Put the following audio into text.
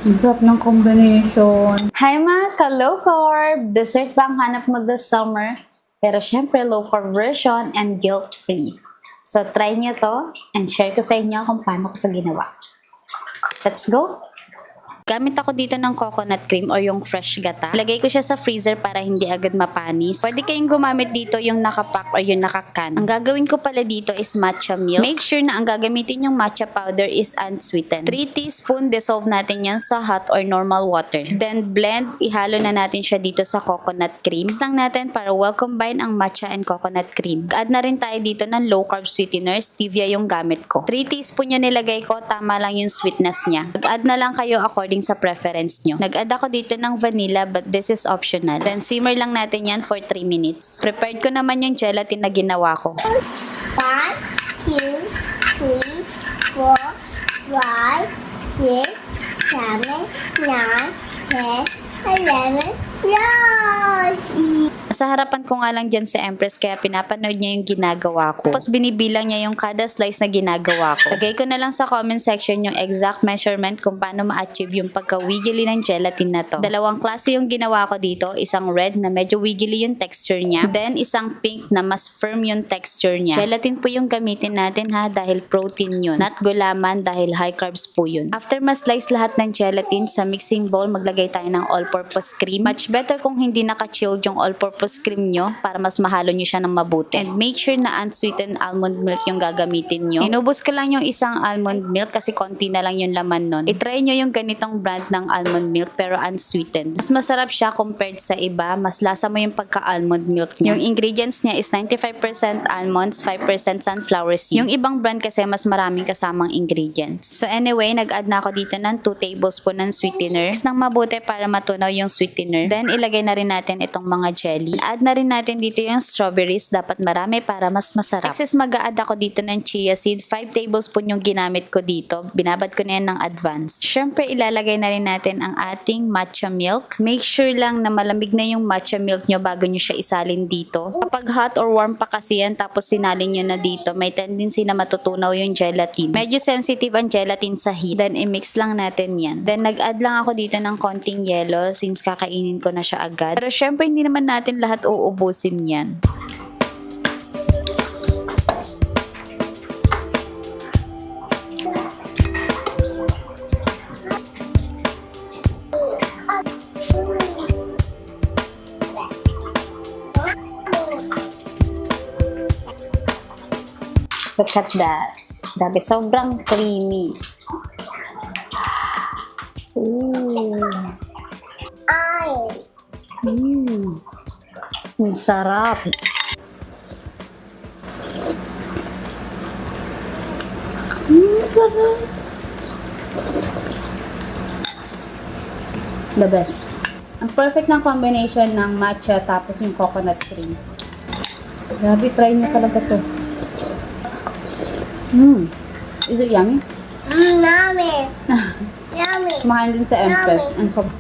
Ang sarap ng combination. Hi mga ka-low carb! Dessert ba ang hanap mo this summer? Pero syempre low carb version and guilt-free. So try nyo to and share ko sa inyo kung paano ko ito ginawa. Let's go! Gamit ako dito ng coconut cream or yung fresh gata. Lagay ko siya sa freezer para hindi agad mapanis. Pwede kayong gumamit dito yung nakapack or yung nakakan. Ang gagawin ko pala dito is matcha milk. Make sure na ang gagamitin yung matcha powder is unsweetened. 3 teaspoon dissolve natin yan sa hot or normal water. Then blend, ihalo na natin siya dito sa coconut cream. Mix lang natin para well combine ang matcha and coconut cream. Add na rin tayo dito ng low carb sweetener, stevia yung gamit ko. 3 teaspoon yung nilagay ko, tama lang yung sweetness niya. Mag-add na lang kayo according sa preference nyo. Nag-add ako dito ng vanilla but this is optional. Then simmer lang natin yan for 3 minutes. Prepared ko naman yung gelatin na ginawa ko. 1, 2, 3, 4, 5, 6, 7, 9, 10, 11, Sa harapan ko nga lang dyan si Empress kaya pinapanood niya yung ginagawa ko. Tapos binibilang niya yung kada slice na ginagawa ko. Lagay ko na lang sa comment section yung exact measurement kung paano ma-achieve yung pagka-wiggly ng gelatin na to. Dalawang klase yung ginawa ko dito. Isang red na medyo wiggly yung texture niya. Then isang pink na mas firm yung texture niya. Gelatin po yung gamitin natin ha dahil protein yun. Not gulaman dahil high carbs po yun. After ma-slice lahat ng gelatin sa mixing bowl, maglagay tayo ng all-purpose cream. Much better kung hindi naka-chilled yung all-purpose cream nyo para mas mahalo nyo siya ng mabuti. And make sure na unsweetened almond milk yung gagamitin nyo. Inubos ko lang yung isang almond milk kasi konti na lang yung laman nun. I-try nyo yung ganitong brand ng almond milk pero unsweetened. Mas masarap siya compared sa iba. Mas lasa mo yung pagka-almond milk niya. Yung ingredients niya is 95% almonds, 5% sunflower seed. Yung ibang brand kasi mas maraming kasamang ingredients. So anyway, nag-add na ako dito ng 2 tablespoon ng sweetener. Mix ng mabuti para matunaw yung sweetener. Then ilagay na rin natin itong mga jelly. Add na rin natin dito yung strawberries. Dapat marami para mas masarap. Excess mag-a-add ako dito ng chia seed. 5 tablespoon yung ginamit ko dito. Binabad ko na yan ng advance. Siyempre, ilalagay na rin natin ang ating matcha milk. Make sure lang na malamig na yung matcha milk nyo bago nyo siya isalin dito. Kapag hot or warm pa kasi yan tapos sinalin nyo na dito, may tendency na matutunaw yung gelatin. Medyo sensitive ang gelatin sa heat. Then, i-mix lang natin yan. Then, nag-add lang ako dito ng konting yellow since kakainin ko na siya agad. Pero syempre, hindi naman natin lahat uubusin yan. Look at that. Grabe, sobrang creamy. Ooh. Ang sarap. Sarap. The best. Ang perfect ng combination ng matcha tapos yung coconut cream. Grabe, try nyo talaga to. Is it yummy? Yummy. Yummy. Kumain din sa Empress. Ang sobrang